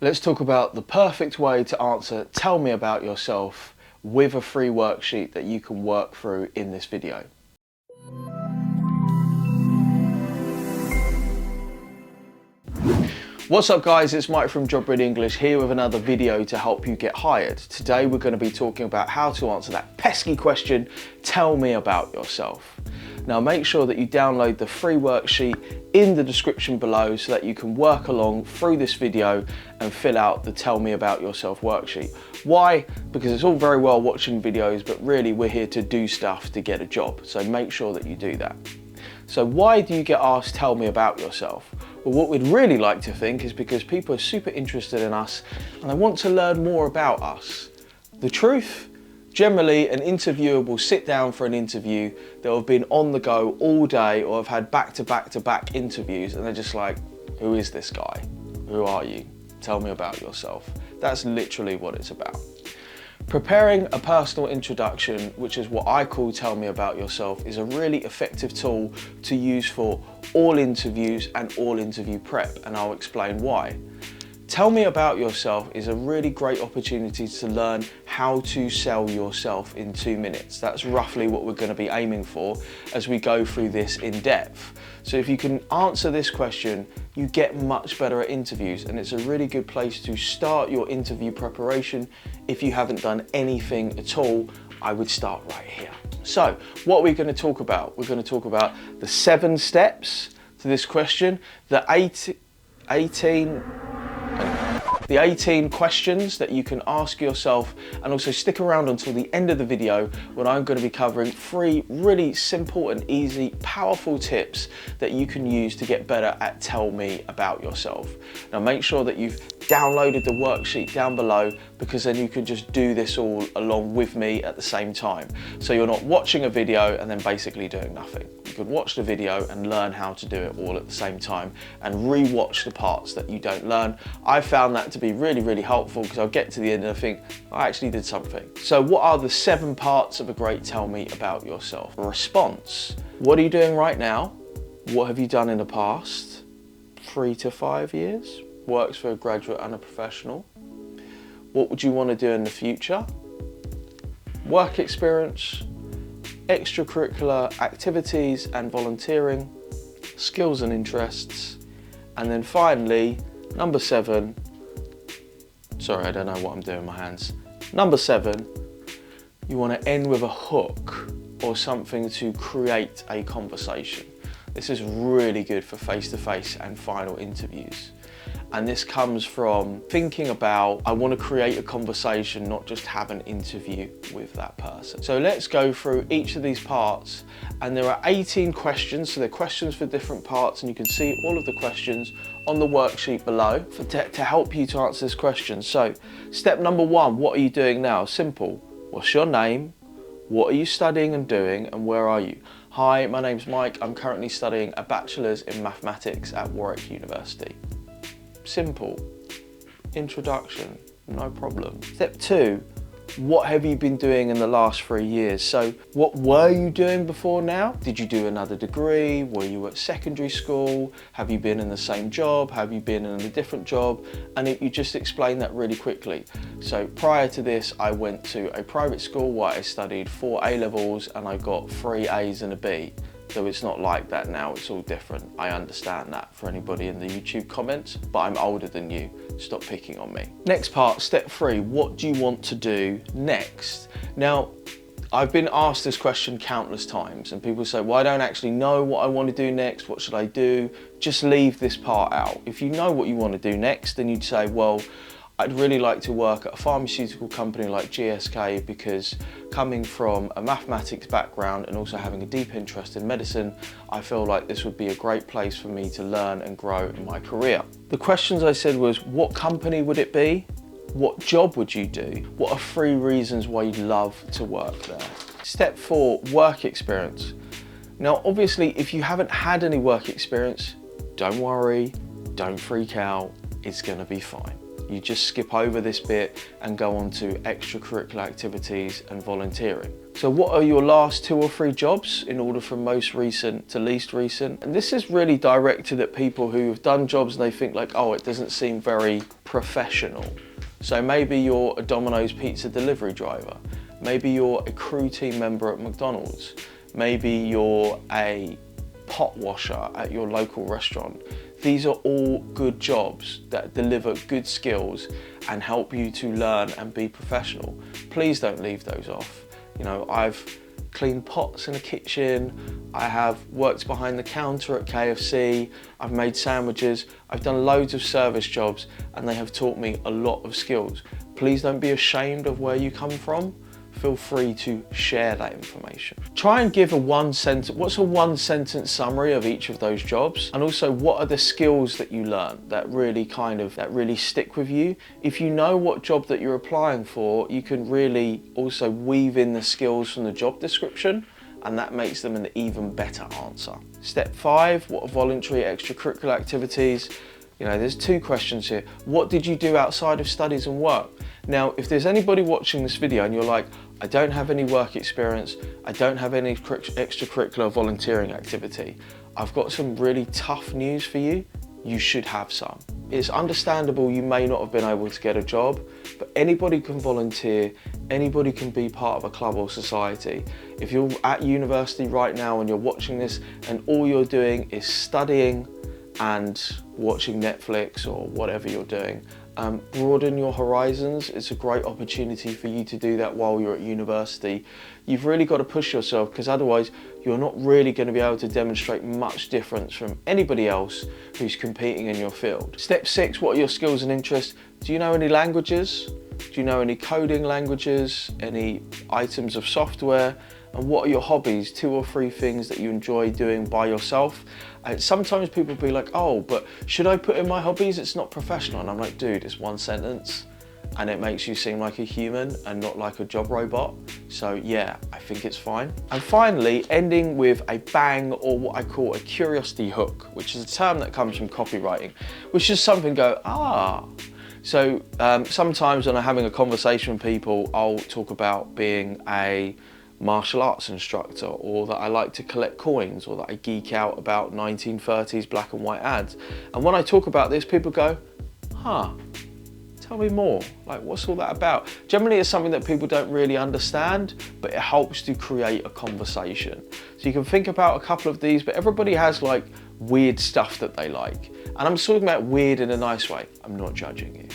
Let's talk about the perfect way to answer "Tell me about yourself" with a free worksheet that you can work through in this video. What's up guys, it's Mike from Job Ready English here with another video to help you get hired. Today we're going to be talking about how to answer that pesky question, tell me about yourself. Now make sure that you download the free worksheet in the description below so that you can work along through this video and fill out the tell me about yourself worksheet. Why? Because it's all very well watching videos, but really we're here to do stuff to get a job. So make sure that you do that. So why do you get asked tell me about yourself? Well, what we'd really like to think is because people are super interested in us and they want to learn more about us. The truth? Generally, an interviewer will sit down for an interview. They'll have been on the go all day or have had back-to-back interviews and they're just like, who is this guy? Who are you? Tell me about yourself. That's literally what it's about. Preparing a personal introduction, which is what I call Tell Me About Yourself, is a really effective tool to use for all interviews and all interview prep, and I'll explain why. Tell Me About Yourself is a really great opportunity to learn how to sell yourself in 2 minutes. That's roughly what we're going to be aiming for as we go through this in depth. So if you can answer this question, you get much better at interviews, and it's a really good place to start your interview preparation. If you haven't done anything at all, I would start right here. So what are we going to talk about? We're going to talk about the 7 steps to this question, the 18 questions that you can ask yourself, and also stick around until the end of the video when I'm going to be covering 3 really simple and easy, powerful tips that you can use to get better at tell me about yourself. Now make sure that you've downloaded the worksheet down below, because then you can just do this all along with me at the same time. So you're not watching a video and then basically doing nothing. You could watch the video and learn how to do it all at the same time and re-watch the parts that you don't learn. I found that to be really helpful, because I'll get to the end and I think I actually did something. So what are the 7 parts of a great tell me about yourself? Response. What are you doing right now? What have you done in the past 3 to 5 years? Works for a graduate and a professional. What would you want to do in the future? Work experience, extracurricular activities and volunteering, skills and interests, and then finally, number 7, sorry, I don't know what I'm doing with my hands. Number 7, you want to end with a hook or something to create a conversation. This is really good for face-to-face and final interviews. And this comes from thinking about, I want to create a conversation, not just have an interview with that person. So let's go through each of these parts, and there are 18 questions, so they're questions for different parts, and you can see all of the questions on the worksheet below to help you to answer this question. So step number 1, what are you doing now? Simple. What's your name? What are you studying and doing, and where are you? Hi, my name's Mike. I'm currently studying a bachelor's in mathematics at Warwick University. Simple. Introduction, no problem. Step 2, what have you been doing in the last 3 years? So what were you doing before now? Did you do another degree? Were you at secondary school? Have you been in the same job? Have you been in a different job? And you just explain that really quickly. So prior to this, I went to a private school where I studied 4 A-levels and I got 3 A's and a B. So it's not like that now, it's all different. I understand that for anybody in the YouTube comments, but I'm older than you. Stop picking on me. Next part, step 3, what do you want to do next? Now, I've been asked this question countless times, and people say, well, I don't actually know what I want to do next. What should I do? Just leave this part out. If you know what you want to do next, then you'd say, well, I'd really like to work at a pharmaceutical company like GSK, because coming from a mathematics background and also having a deep interest in medicine, I feel like this would be a great place for me to learn and grow in my career. The questions I said was, what company would it be? What job would you do? What are 3 reasons why you'd love to work there? Step 4, work experience. Now, obviously, if you haven't had any work experience, don't worry, don't freak out, it's gonna be fine. You just skip over this bit and go on to extracurricular activities and volunteering. So what are your last 2 or 3 jobs in order from most recent to least recent? And this is really directed at people who have done jobs and they think like, oh, it doesn't seem very professional. So maybe you're a Domino's pizza delivery driver. Maybe you're a crew team member at McDonald's. Maybe you're a pot washer at your local restaurant. These are all good jobs that deliver good skills and help you to learn and be professional. Please don't leave those off. You know, I've cleaned pots in a kitchen, I have worked behind the counter at KFC, I've made sandwiches, I've done loads of service jobs, and they have taught me a lot of skills. Please don't be ashamed of where you come from. Feel free to share that information. Try and give what's a 1 sentence summary of each of those jobs, and also what are the skills that you learn that really stick with you. If you know what job that you're applying for, you can really also weave in the skills from the job description, and that makes them an even better answer. Step 5, what are voluntary extracurricular activities? You know, there's 2 questions here. What did you do outside of studies and work? Now, if there's anybody watching this video and you're like, I don't have any work experience, I don't have any extracurricular volunteering activity, I've got some really tough news for you. You should have some. It's understandable you may not have been able to get a job, but anybody can volunteer, anybody can be part of a club or society. If you're at university right now and you're watching this and all you're doing is studying and watching Netflix or whatever you're doing, broaden your horizons. It's a great opportunity for you to do that while you're at university. You've really got to push yourself, because otherwise you're not really going to be able to demonstrate much difference from anybody else who's competing in your field. Step 6, what are your skills and interests? Do you know any languages? Do you know any coding languages? Any items of software? And what are your hobbies? 2 or 3 things that you enjoy doing by yourself. Sometimes people be like, oh, but should I put in my hobbies? It's not professional. And I'm like, dude, it's 1 sentence and it makes you seem like a human and not like a job robot. So yeah, I think it's fine. And finally, ending with a bang, or what I call a curiosity hook, which is a term that comes from copywriting, which is something go, ah. So sometimes when I'm having a conversation with people, I'll talk about being a martial arts instructor, or that I like to collect coins, or that I geek out about 1930s black and white ads. And when I talk about this, people go, huh, tell me more. Like, what's all that about? Generally, it's something that people don't really understand, but it helps to create a conversation. So you can think about a couple of these, but everybody has like weird stuff that they like. And I'm talking about weird in a nice way. I'm not judging you.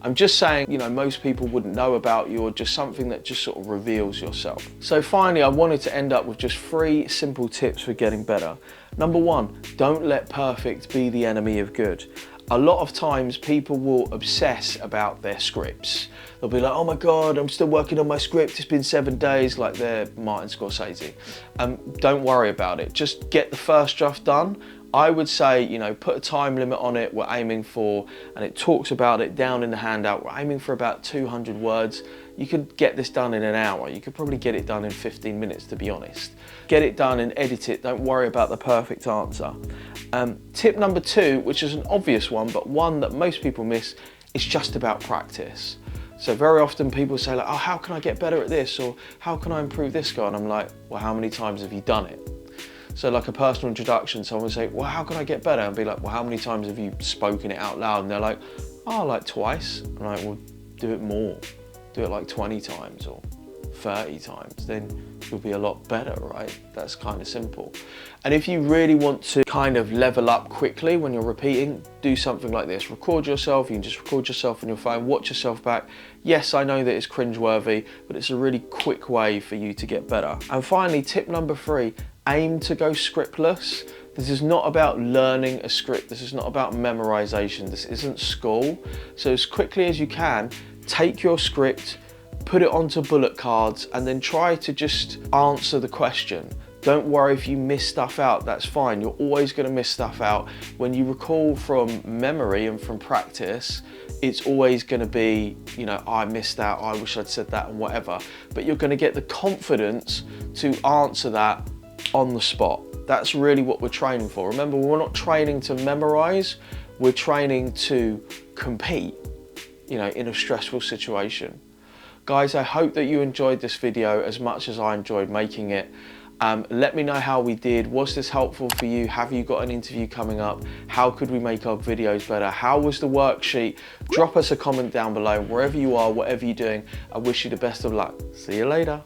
I'm just saying, you know, most people wouldn't know about you, or just something that just sort of reveals yourself. So finally, I wanted to end up with just 3 simple tips for getting better. Number 1, don't let perfect be the enemy of good. A lot of times people will obsess about their scripts. They'll be like, oh my God, I'm still working on my script. It's been 7 days, like they're Martin Scorsese. Don't worry about it. Just get the first draft done. I would say, you know, put a time limit on it. We're aiming for, and it talks about it down in the handout, we're aiming for about 200 words. You could get this done in an hour. You could probably get it done in 15 minutes, to be honest. Get it done and edit it. Don't worry about the perfect answer. Tip number 2, which is an obvious one, but one that most people miss, is just about practice. So very often people say like, oh, how can I get better at this? Or how can I improve this guy? And I'm like, well, how many times have you done it? So like a personal introduction, someone would say, well, how can I get better? I'd be like, well, how many times have you spoken it out loud? And they're like, oh, like twice. I'm like, well, do it more. Do it like 20 times or 30 times. Then you'll be a lot better, right? That's kind of simple. And if you really want to kind of level up quickly when you're repeating, do something like this. Record yourself. You can just record yourself on your phone, watch yourself back. Yes, I know that it's cringeworthy, but it's a really quick way for you to get better. And finally, tip number 3, aim to go scriptless. This is not about learning a script. This is not about memorization. This isn't school. So as quickly as you can, take your script, put it onto bullet cards, and then try to just answer the question. Don't worry if you miss stuff out, that's fine. You're always going to miss stuff out. When you recall from memory and from practice, it's always going to be, you know, I missed out, I wish I'd said that, and whatever. But you're going to get the confidence to answer that on the spot. That's really what we're training for. Remember, we're not training to memorize, we're training to compete. you know, in a stressful situation. Guys, I hope that you enjoyed this video as much as I enjoyed making it. Let me know how we did. Was this helpful for you? Have you got an interview coming up? How could we make our videos better? How was the worksheet? Drop us a comment down below. Wherever you are, whatever you're doing, I wish you the best of luck. See you later.